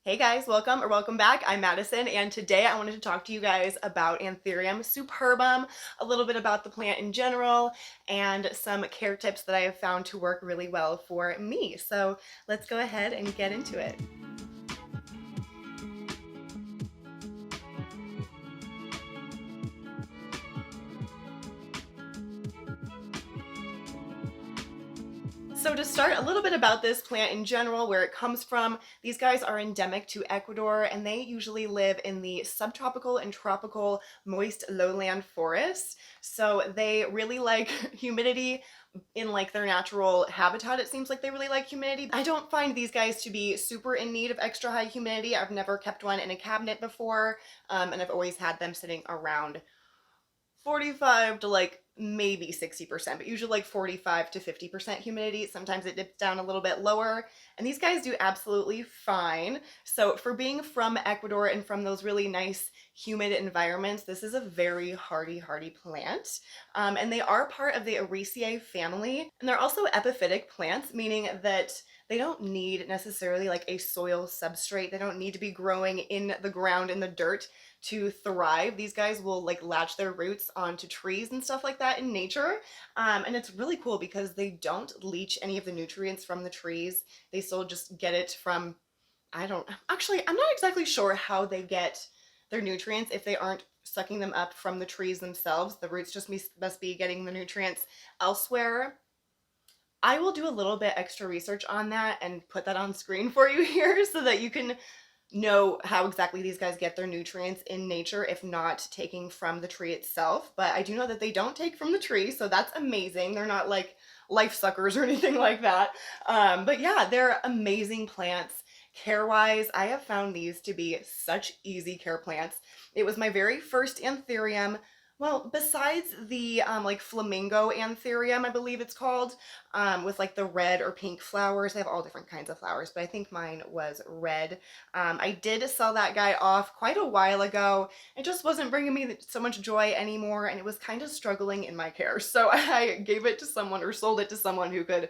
Hey guys, welcome back. I'm Madison, and today I wanted to talk to you guys about Anthurium Superbum, a little bit about the plant in general, and some care tips that I have found to work really well for me. So let's go ahead and get into it. So to start, a little bit about this plant in general, where it comes from. These guys are endemic to Ecuador, and they usually live in the subtropical and tropical moist lowland forests. So they really like humidity in like their natural habitat. It seems like they really like humidity. I don't find these guys to be super in need of extra high humidity. I've never kept one in a cabinet before, and I've always had them sitting around 45 to like maybe 60%, but usually like 45 to 50% humidity. Sometimes it dips down a little bit lower, and these guys do absolutely fine. So for being from Ecuador and from those really nice humid environments, this is a very hardy plant. And they are part of the Ericeae family, and they're also epiphytic plants, meaning that they don't need necessarily like a soil substrate. They don't need to be growing in the ground in the dirt to thrive. These guys will like latch their roots onto trees and stuff like that in nature. And it's really cool because they don't leach any of the nutrients from the trees. They still just get it from, I'm not exactly sure how they get their nutrients if they aren't sucking them up from the trees themselves. The roots just must be getting the nutrients elsewhere. I will do a little bit extra research on that and put that on screen for you here so that you can know how exactly these guys get their nutrients in nature, if not taking from the tree itself. But I do know that they don't take from the tree, so that's amazing. They're not like life suckers or anything like that. But yeah, they're amazing plants. Care-wise, I have found these to be such easy care plants. It was my very first anthurium. Well, besides the like flamingo anthurium, I believe it's called, with like the red or pink flowers. They have all different kinds of flowers, but I think mine was red. I did sell that guy off quite a while ago. It just wasn't bringing me so much joy anymore, and it was kind of struggling in my care. So I gave it to someone or sold it to someone who could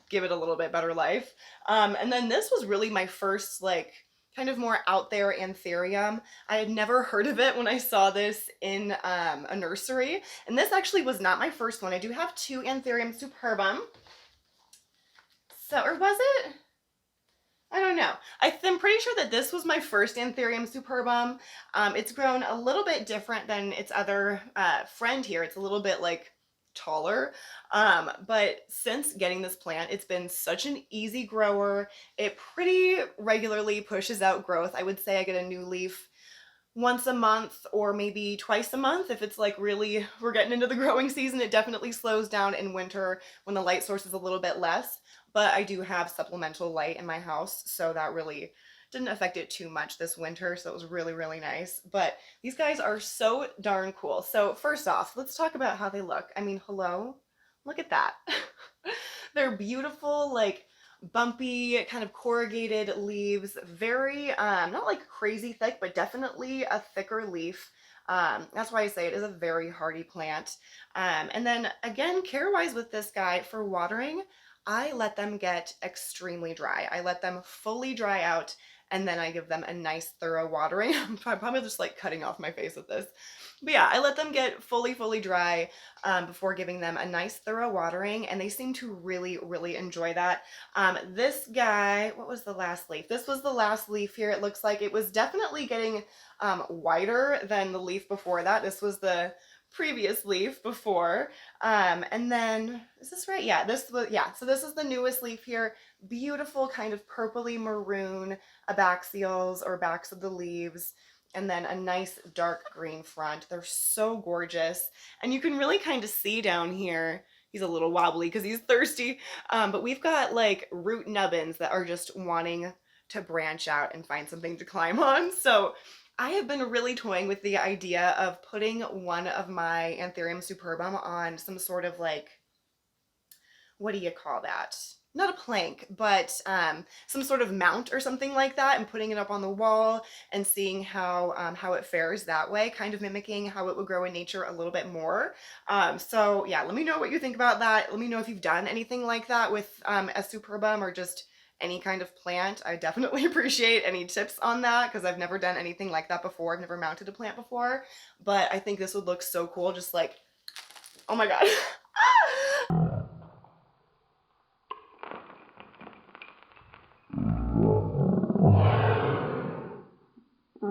give it a little bit better life. And then this was really my first like kind of more out there anthurium. I had never heard of it when I saw this in a nursery. And this actually was not my first one. I do have two Anthurium Superbum. So, or was it? I don't know. I'm pretty sure that this was my first Anthurium Superbum. It's grown a little bit different than its other friend here. It's a little bit like taller. But since getting this plant, it's been such an easy grower. It pretty regularly pushes out growth. I would say I get a new leaf once a month or maybe twice a month. If it's like really, we're getting into the growing season, it definitely slows down in winter when the light source is a little bit less. But I do have supplemental light in my house, so that really didn't affect it too much this winter, so it was really nice. But these guys are so darn cool. So first off, let's talk about how they look. I mean, hello? Look at that. They're beautiful, like bumpy, kind of corrugated leaves. Very, not like crazy thick, but definitely a thicker leaf. That's why I say it is a very hardy plant. And then again, care-wise with this guy, for watering, I let them get extremely dry. I let them fully dry out, and then I give them a nice thorough watering. I'm probably just like cutting off my face with this. But yeah, I let them get fully dry before giving them a nice thorough watering, and they seem to really enjoy that. This guy, what was the last leaf? This was the last leaf here. It looks like it was definitely getting wider than the leaf before that. This was the previous leaf before. And then, is this right? Yeah, so this is the newest leaf here. Beautiful kind of purpley maroon abaxials or backs of the leaves, and then a nice dark green front. They're so gorgeous. And you can really kind of see down here, he's a little wobbly because he's thirsty, but we've got like root nubbins that are just wanting to branch out and find something to climb on. So I have been really toying with the idea of putting one of my Anthurium Superbum on some sort of like, what do you call that? Not a plank, but some sort of mount or something like that, and putting it up on the wall and seeing how it fares that way, kind of mimicking how it would grow in nature a little bit more. So yeah, let me know what you think about that. Let me know if you've done anything like that with a Superbum, or just any kind of plant. I definitely appreciate any tips on that because I've never done anything like that before. I've never mounted a plant before, but I think this would look so cool. Just like, oh my God. I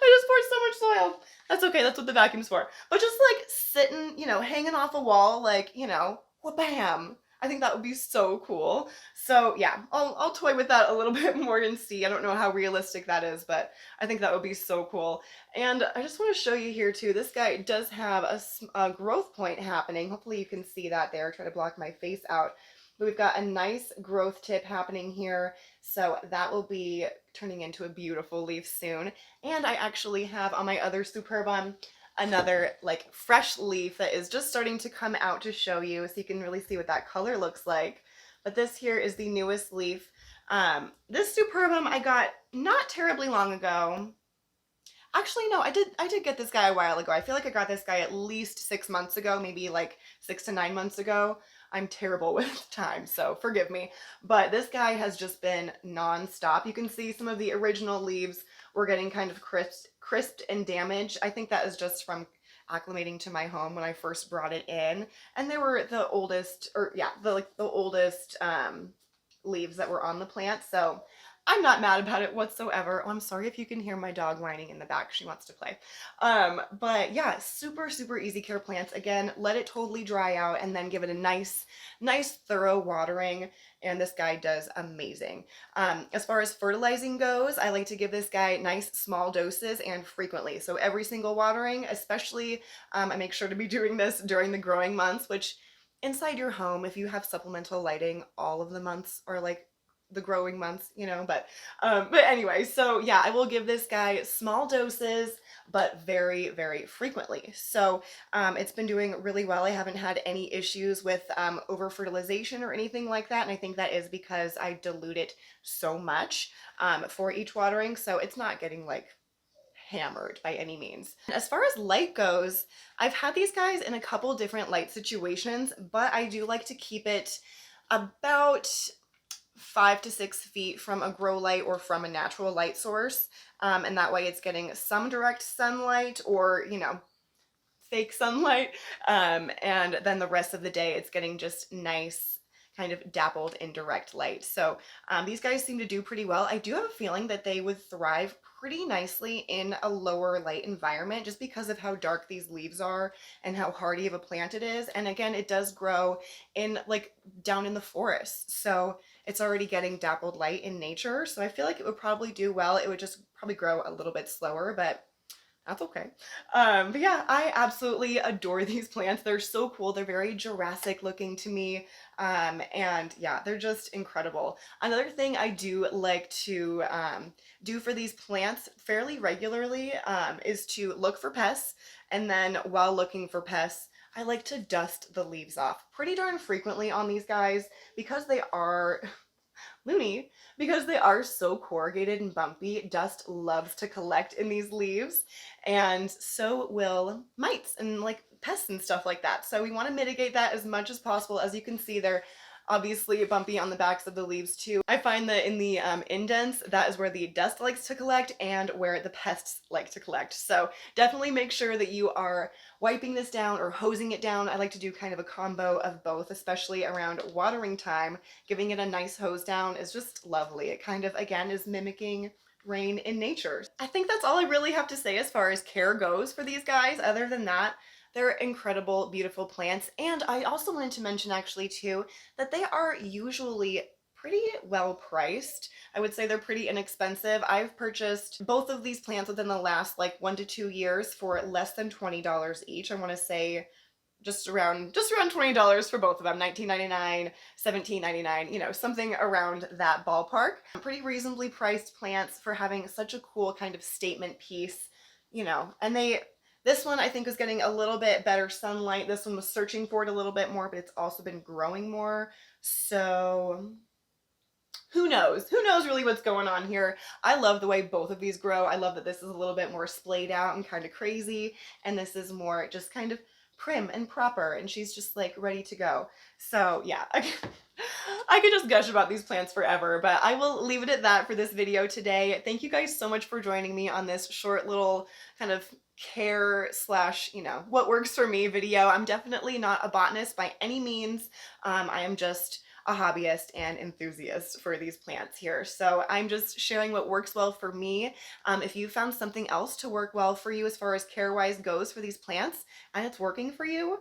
just poured so much soil. That's okay, that's what the vacuum's for. But just like sitting, you know, hanging off a wall, like, you know, wha-bam. I think that would be so cool. So yeah, I'll toy with that a little bit more and see. I don't know how realistic that is, but I think that would be so cool. And I just want to show you here too, this guy does have a growth point happening. Hopefully you can see that there. Try to block my face out. But we've got a nice growth tip happening here. So that will be turning into a beautiful leaf soon. And I actually have on my other Superbum another like fresh leaf that is just starting to come out to show you so you can really see what that color looks like. But this here is the newest leaf. This Superbum I got not terribly long ago. Actually, no, I did get this guy a while ago. I feel like I got this guy at least 6 months ago, maybe like 6 to 9 months ago. I'm terrible with time, so forgive me. But this guy has just been non-stop. You can see some of the original leaves were getting kind of crisped and damaged. I think that is just from acclimating to my home when I first brought it in. And they were the oldest, or yeah, the oldest leaves that were on the plant. So I'm not mad about it whatsoever. Oh, I'm sorry if you can hear my dog whining in the back. She wants to play. But yeah, super, super easy care plants. Again, let it totally dry out and then give it a nice, thorough watering. And this guy does amazing. As far as fertilizing goes, I like to give this guy nice small doses and frequently. So every single watering, especially I make sure to be doing this during the growing months, which inside your home, if you have supplemental lighting, all of the months are like the growing months, you know, but anyway, so yeah, I will give this guy small doses, but very, very frequently. So it's been doing really well. I haven't had any issues with over fertilization or anything like that. And I think that is because I dilute it so much for each watering. So it's not getting like hammered by any means. As far as light goes, I've had these guys in a couple different light situations, but I do like to keep it about 5 to 6 feet from a grow light or from a natural light source. And that way it's getting some direct sunlight or, you know, fake sunlight. And then the rest of the day it's getting just nice kind of dappled indirect light. So these guys seem to do pretty well. I do have a feeling that they would thrive pretty nicely in a lower light environment just because of how dark these leaves are and how hardy of a plant it is. And again, it does grow in like down in the forest. So it's already getting dappled light in nature. So I feel like it would probably do well. It would just probably grow a little bit slower, but that's okay. But yeah, I absolutely adore these plants. They're so cool. They're very Jurassic looking to me. And yeah, they're just incredible. Another thing I do like to do for these plants fairly regularly is to look for pests. And then while looking for pests, I like to dust the leaves off pretty darn frequently on these guys because they are loony, because they are so corrugated and bumpy. Dust loves to collect in these leaves, and so will mites and like pests and stuff like that. So we want to mitigate that as much as possible. As you can see, they're obviously bumpy on the backs of the leaves too. I find that in the indents, that is where the dust likes to collect and where the pests like to collect. So definitely make sure that you are wiping this down or hosing it down. I like to do kind of a combo of both, especially around watering time. Giving it a nice hose down is just lovely. It kind of, again, is mimicking rain in nature. I think that's all I really have to say as far as care goes for these guys. Other than that, they're incredible, beautiful plants. And I also wanted to mention actually too, that they are usually pretty well priced. I would say they're pretty inexpensive. I've purchased both of these plants within the last like 1 to 2 years for less than $20 each. I want to say just around $20 for both of them. $19.99, $17.99, you know, something around that ballpark. Pretty reasonably priced plants for having such a cool kind of statement piece, you know. And this one I think was getting a little bit better sunlight. This one was searching for it a little bit more, but it's also been growing more. So who knows? Who knows really what's going on here? I love the way both of these grow. I love that this is a little bit more splayed out and kind of crazy, and this is more just kind of prim and proper, and she's just like ready to go. So yeah, I could just gush about these plants forever, but I will leave it at that for this video today. Thank you guys so much for joining me on this short little kind of care slash, you know, what works for me video. I'm definitely not a botanist by any means. I am just a hobbyist and enthusiast for these plants here. So I'm just sharing what works well for me. If you found something else to work well for you as far as care-wise goes for these plants and it's working for you,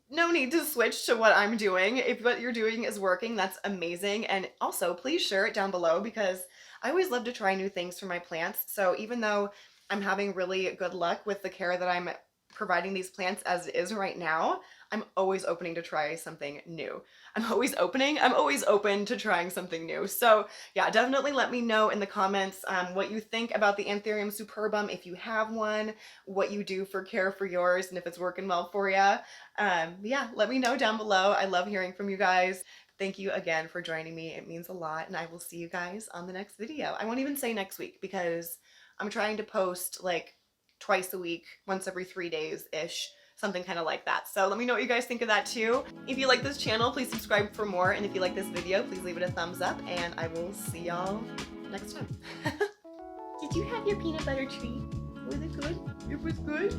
no need to switch to what I'm doing. If what you're doing is working, that's amazing. And also, please share it down below because I always love to try new things for my plants. So even though I'm having really good luck with the care that I'm providing these plants as it is right now, I'm always opening to try something new. I'm always open to trying something new. So yeah, definitely let me know in the comments what you think about the Anthurium Superbum, if you have one, what you do for care for yours, and if it's working well for you. Yeah, let me know down below. I love hearing from you guys. Thank you again for joining me. It means a lot, and I will see you guys on the next video. I won't even say next week because I'm trying to post like twice a week, once every 3 days-ish, something kind of like that. So let me know what you guys think of that too. If you like this channel, please subscribe for more, and if you like this video, please leave it a thumbs up, and I will see y'all next time. Did you have your peanut butter treat? Was it good? It was good?